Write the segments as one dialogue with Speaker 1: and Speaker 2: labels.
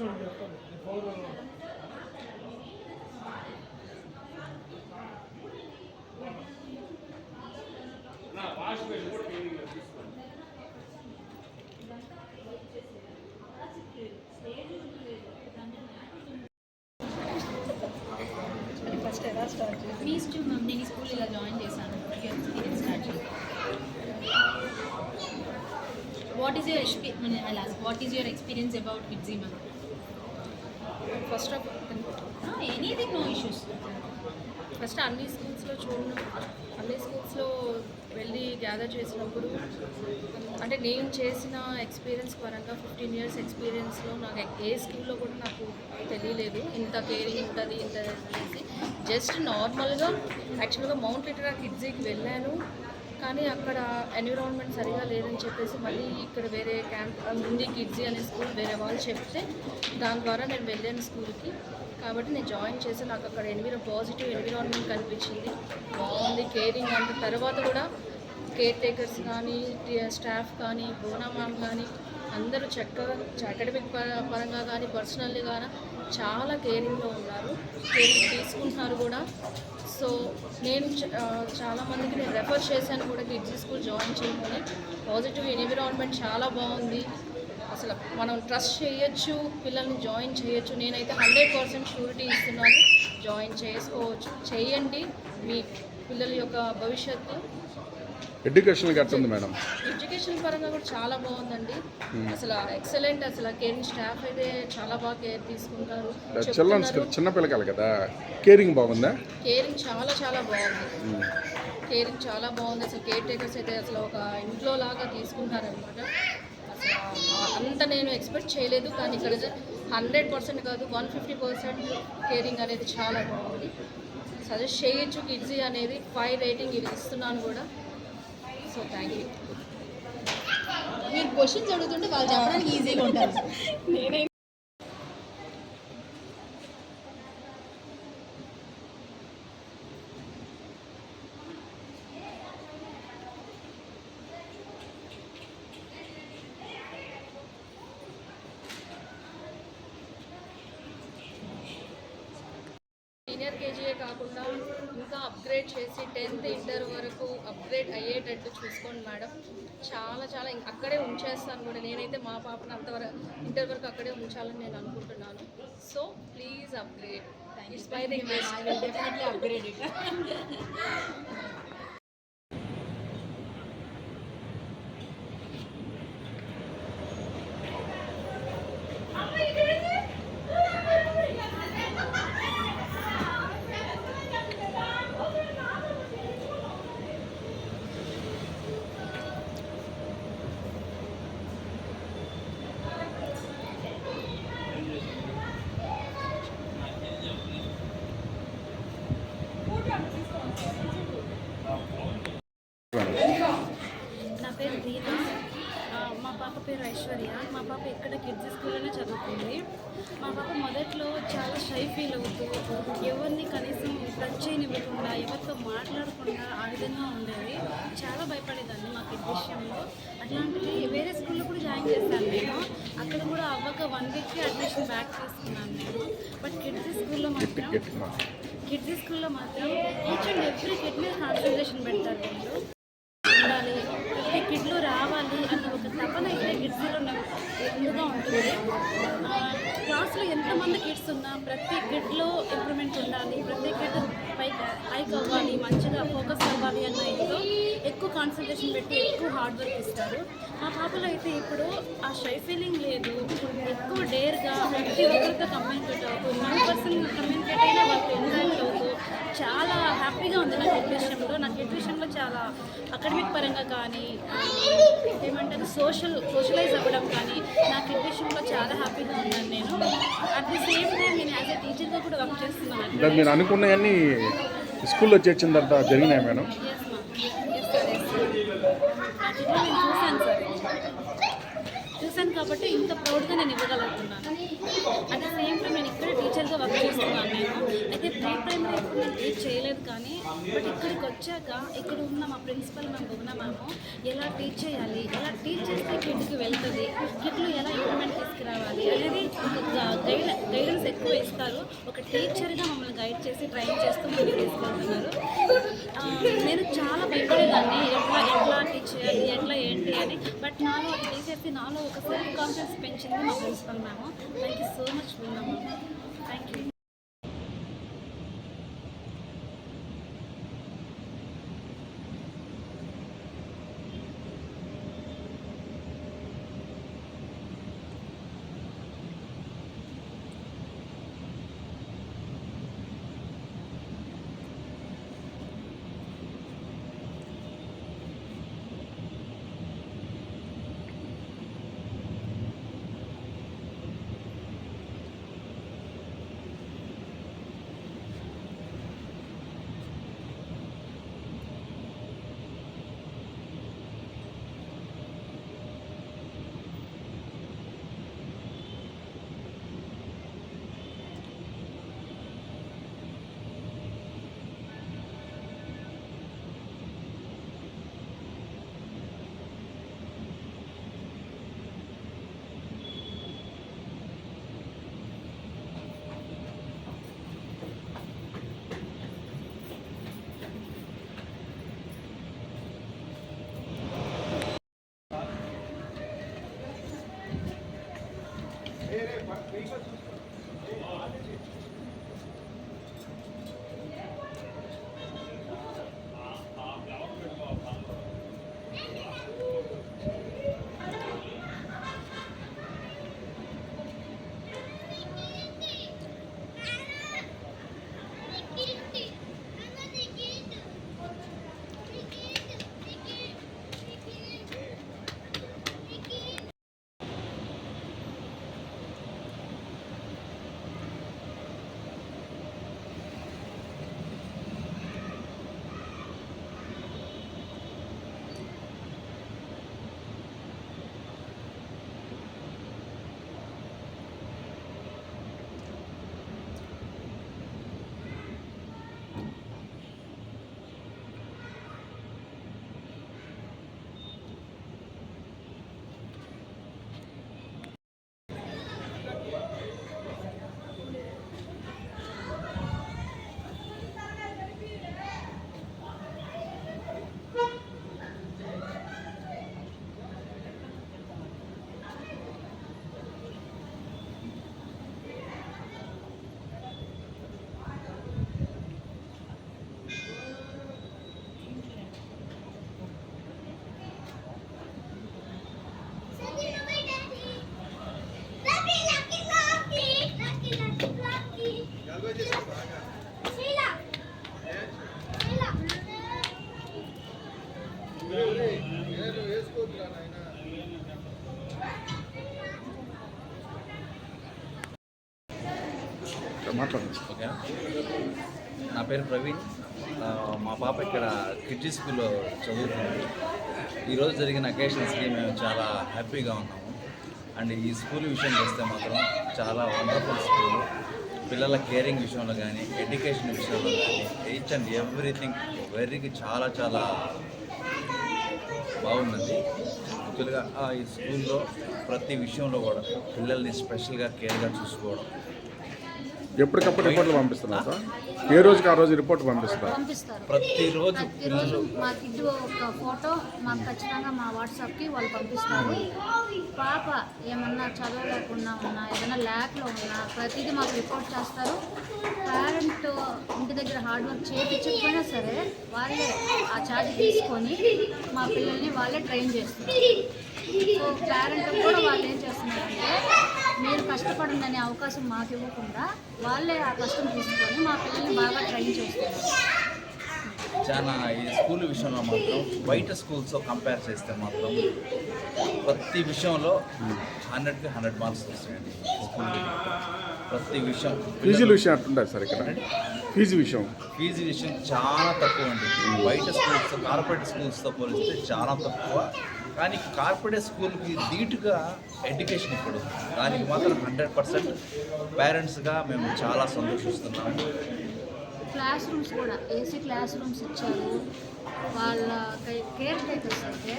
Speaker 1: మీ ఇష్టం మ్యామ్. నేను ఈ స్కూల్ ఇలా జాయిన్ చేశాను. ఎక్స్పీరియన్స్ స్టార్ట్ చేశాను. What is your experience about Kidzee ma'am?
Speaker 2: First of
Speaker 1: anything, no issues.
Speaker 2: First అన్ని స్కూల్స్లో వెళ్ళి గ్యాదర్ చేసినప్పుడు అంటే నేను చేసిన ఎక్స్పీరియన్స్ పరంగా 15 years ఎక్స్పీరియన్స్లో నాకు ఏ స్కూల్లో కూడా నాకు తెలియలేదు ఇంత కేరింగ్ ఉంటుంది ఇంత చేసి. జస్ట్ నార్మల్గా యాక్చువల్గా మౌంట్ లిటరా కిడ్జీకి వెళ్ళాను, కానీ అక్కడ ఎన్విరాన్మెంట్ సరిగా లేదని చెప్పేసి మళ్ళీ ఇక్కడ వేరే క్యాంప్ ఉంది కిడ్జీ అనే స్కూల్ వేరే వాళ్ళు చెప్తే దాని ద్వారా నేను వెళ్ళాను స్కూల్కి. కాబట్టి నేను జాయిన్ చేసి నాకు అక్కడ పాజిటివ్ ఎన్విరాన్మెంట్ కనిపించింది, బాగుంది, కేరింగ్. అంత తర్వాత కూడా కేర్ టేకర్స్ కానీ స్టాఫ్ కానీ బోనా మ్యామ్ కానీ అందరూ చక్కగా అకాడమిక్ పరంగా కానీ పర్సనల్లీ కానీ చాలా కేరింగ్లో ఉన్నారు, కేరింగ్ తీసుకుంటున్నారు కూడా. సో నేను చాలామందికి నేను రెఫర్ చేశాను కూడా కిడ్జీ స్కూల్ జాయిన్ చేయమని. పాజిటివ్ ఎన్విరాన్మెంట్ చాలా బాగుంది, అసలు మనం ట్రస్ట్ చేయొచ్చు, పిల్లల్ని జాయిన్ చేయొచ్చు. నేనైతే 100% షూరిటీ ఇస్తున్నాను, జాయిన్ చేసుకోవచ్చు, చేయండి. మీ పిల్లల యొక్క భవిష్యత్తు
Speaker 3: ఎడ్యుకేషన్ కట్టుంది మేడం.
Speaker 2: ఎడ్యుకేషన్ పరంగా కూడా చాలా బాగుందండి, అసలు ఎక్సలెంట్. అసలు కేరింగ్ స్టాఫ్ అయితే చాలా బాగా కేర్ తీసుకుంటారు.
Speaker 3: చిన్న పిల్లకాయలు కదా, కేరింగ్ బాగుందా?
Speaker 2: కేరింగ్ చాలా చాలా బాగుంది, కేరింగ్ చాలా బాగుంది. అసలు కేర్ టేకర్స్ అయితే అసలు ఒక ఇంట్లో లాగా తీసుకుంటారనమాట. అంత నేను ఎక్స్పెక్ట్ చేయలేదు, కానీ ఇక్కడ 100% కాదు 150% కేరింగ్ అనేది చాలా బాగుంది. సజెస్ట్ చేయొచ్చు కిడ్జీ అనేది. 5 రేటింగ్ ఇది ఇస్తున్నాను కూడా. So thank you.
Speaker 1: మీరు క్వశ్చన్స్ అడుగుతుంటే వాళ్ళు చెప్పడానికి ఈజీగా ఉంటారు. నేనే
Speaker 2: సీనియర్ కేజీయే కాకుండా ఇంకా అప్గ్రేడ్ చేసి 10th ఇంటర్ వరకు అప్గ్రేడ్ అయ్యేటట్టు చూసుకోండి మేడం. చాలా చాలా అక్కడే ఉంచేస్తాను కూడా. నేనైతే మా పాపను అంతవరకు ఇంటర్ వరకు అక్కడే ఉంచాలని నేను అనుకుంటున్నాను. So please upgrade. It's my request.
Speaker 1: Definitely upgrade it.
Speaker 4: నా పేరు దీనా, మా పాప పేరు ఐశ్వర్య. మా పాప ఇక్కడ కిడ్స్ స్కూల్లోనే చదువుతుంది. మా పాప మొదట్లో చాలా షై ఫీల్ అవుతూ ఎవరిని కనీసం టచ్ చేయనివ్వకుండా ఎవరితో మాట్లాడకుండా ఆ విధంగా ఉండేది. చాలా భయపడేదాన్ని మా కిడ్ విషయంలో. అట్లాంటిది వేరే స్కూల్లో కూడా జాయిన్ చేశాను నేను. అక్కడ కూడా అవ్వక 1 weekకి అడ్మిషన్ బ్యాక్ చేసుకున్నాను నేను. బట్ కిడ్స్ స్కూల్లో మాత్రం ఈచ్ అండ్ ఎవ్రీ కిడ్ మీద కాన్సన్ట్రేషన్ పెడతారు. వీళ్ళు ఉండాలి, ప్రతి కిడ్లు రావాలి అన్న ఒక తపన అయితే కిడ్స్లో ముందుగా ఉంటుంది. క్లాస్లో ఎంతమంది కిడ్స్ ఉన్నా ప్రతి కిడ్లో ఇంప్రూవ్మెంట్ ఉండాలి, ప్రతి కిడ్ హైక్ అవ్వాలి, మంచిగా ఫోకస్ అవ్వాలి అన్న ఇంట్లో ఎక్కువ కాన్సన్ట్రేషన్ పెట్టి ఎక్కువ హార్డ్ వర్క్ ఇస్తారు. మా పాపలో అయితే ఇప్పుడు ఆ షై ఫీలింగ్ లేదు, ఎక్కువ డేర్గా ప్రతి ఒక్కరితో కమ్యూనికేట్ అవుతూ 1% కమ్యూనికేట్ అయినా వాళ్ళతో ఇంటరాక్ట్ అవుతూ చాలా హ్యాపీగా ఉంది నా కిడ్ విషయంలో. నా కిడ్ విషయంలో చాలా అకాడమిక్ పరంగా కానీ ఏమంటారు సోషలైజ్ అవ్వడం కానీ నా కిడ్ విషయంలో చాలా హ్యాపీగా ఉన్నాను నేను. అట్ ది సేమ్ టైం నేను యాజ్ ఎ టీచర్గా కూడా వర్క్ చేస్తున్నాను.
Speaker 3: మీరు అనుకున్నవన్నీ స్కూల్లో చేర్చిన తర్వాత జరిగినాయి మేడం?
Speaker 4: నా కిడ్లో నేను చూశాను సార్, కాబట్టి ఇంత ప్రౌడ్గా నేను ఇవ్వగలుగుతున్నాను. అట్ ద సేమ్ టైం నేను ఇక్కడ టీచర్గా వర్క్ చేస్తున్నాను. నేను అయితే ప్రీ ప్రైమరీ ఎప్పుడు నేను టీచ్ చేయలేదు, కానీ బట్ ఇక్కడికి వచ్చాక ఇక్కడ ఉన్న మా ప్రిన్సిపల్ మ్యామ్ భువన మ్యామ్ ఎలా టీచ్ చేయాలి, ఎలా టీచ్ చేస్తే కిడ్కి వెళ్తుంది, కిడ్లో ఎలా ఇంప్రూవ్మెంట్ తీసుకురావాలి అనేది ఒక గైడెన్స్ ఎక్కువ ఇస్తారు. ఒక టీచర్గా మమ్మల్ని గైడ్ చేసి ట్రైన్ చేస్తూ ముందుకు తీసుకెళ్తున్నారు. నేను చాలా భయపడేదాన్ని ఎట్లా టీచ్ చేయాలి, ఎట్లా ఏంటి అని. బట్ నాలో అది టీచర్స్ నాలో ఒక సెల్ఫ్ కాన్ఫిడెన్స్ పెంచింది మా principal ma'am. Thank you so much Bhuvana ma'am. Thank you.
Speaker 3: మాట్లాడండి.
Speaker 5: ఓకే, నా పేరు ప్రవీణ్. మా పాప ఇక్కడ కిడ్జీ స్కూల్లో చదువుతుంది. ఈరోజు జరిగిన అకేషన్స్కి మేము చాలా హ్యాపీగా ఉన్నాము. అండ్ ఈ స్కూల్ విషయానికి వస్తే మాత్రం చాలా వండర్ఫుల్ స్కూల్. పిల్లల కేరింగ్ విషయంలో కానీ, ఎడ్యుకేషన్ విషయంలో కానీ, ఈచ్ అండ్ ఎవ్రీథింగ్ చాలా చాలా బాగున్నది. యాక్చువల్గా ఈ స్కూల్లో ప్రతి విషయంలో కూడా పిల్లల్ని స్పెషల్గా కేర్గా చూసుకోవడం.
Speaker 3: ఎప్పటికప్పుడు రిపోర్ట్లు పంపిస్తున్నారు సార్? ఏ రోజుకి ఆ రోజు రిపోర్ట్ పంపిస్తారు?
Speaker 5: ప్రతిరోజు పిల్లలు
Speaker 1: మా కిడ్ ఒక ఫోటో మాకు ఖచ్చితంగా మా వాట్సాప్కి వాళ్ళు పంపిస్తారు. పాప ఏమన్నా చదవలేకుండా ఉన్నా, ఏదైనా ల్యాక్లో ఉన్నా ప్రతిదీ మాకు రిపోర్ట్ చేస్తారు. పేరెంట్ ఇంటి దగ్గర హార్డ్ వర్క్ చేయించకపోయినా సరే వాళ్ళే ఆ ఛార్జ్ తీసుకొని మా పిల్లల్ని వాళ్ళే ట్రైన్ చేస్తారు. సో పేరెంట్ కూడా వాళ్ళు ఏం చేస్తున్నారంటే, మీరు కష్టపడండి అనే అవకాశం మాకు ఇవ్వకుండా వాళ్ళే ఆ కష్టం తీసుకొని మా పిల్లల్ని బాగా ట్రైన్ చేస్తున్నారు.
Speaker 5: చాలా ఈ స్కూల్ విషయంలో మాత్రం బయట స్కూల్స్తో కంపేర్ చేస్తే మాత్రం ప్రతి విషయంలో 100కి 100 మార్క్స్ వస్తాయండి. స్కూల్ ప్రతి విషయం.
Speaker 3: ఫీజుల విషయం అట్టుంటుంది సార్ ఇక్కడ? ఫీజు విషయం
Speaker 5: చాలా తక్కువ అండి. బయట స్కూల్స్, కార్పొరేట్ స్కూల్స్తో పోలిస్తే చాలా తక్కువ. కానీ కార్పొరేట్ స్కూల్కి ధీటుగా ఎడ్యుకేషన్ ఇక్కడ ఉంది. దానికి మాత్రం 100% పేరెంట్స్గా మేము చాలా సంతోషిస్తున్నాము.
Speaker 1: క్లాస్ రూమ్స్ కూడా ఏసీ క్లాస్ రూమ్స్ ఇచ్చారు. వాళ్ళ కేర్ టేకర్స్ అయితే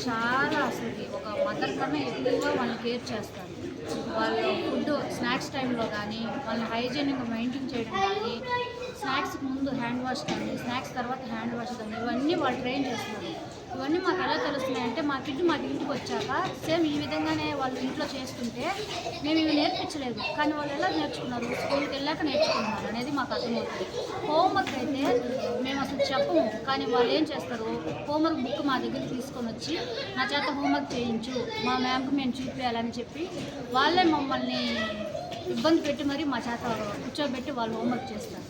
Speaker 1: చాలా అసలు ఒక మదర్ కన్నా ఎక్కువగా వాళ్ళని కేర్ చేస్తారు. వాళ్ళ ఫుడ్ స్నాక్స్ టైంలో కానీ వాళ్ళని హైజీనిక్గా మెయింటైన్ చేయడం కానీ, స్నాక్స్కి ముందు హ్యాండ్ వాష్ కానీ, స్నాక్స్ తర్వాత హ్యాండ్ వాష్ కానీ, ఇవన్నీ వాళ్ళు ట్రైన్ చేస్తున్నారు. ఇవన్నీ మాకు ఎలా తెలుస్తున్నాయంటే మా కిడ్ మాకు ఇంటికి వచ్చాక సేమ్ ఈ విధంగానే వాళ్ళు ఇంట్లో చేస్తుంటే మేము ఇవి నేర్పించలేదు, కానీ వాళ్ళు ఎలా నేర్చుకున్నారు, స్కూల్కి వెళ్ళాక నేర్చుకున్నారు అనేది మాకు అర్థమవుతుంది. హోంవర్క్ అయితే మేము అసలు చెప్పము, కానీ వాళ్ళు ఏం చేస్తారు, హోంవర్క్ బుక్ మా దగ్గర తీసుకొని వచ్చి నా చేత హోంవర్క్ చేయించు, మా మ్యామ్కి మేము చూపించాలని చెప్పి వాళ్ళే మమ్మల్ని ఇబ్బంది పెట్టి మరి మా చేత కూర్చోబెట్టి వాళ్ళు హోంవర్క్ చేస్తారు.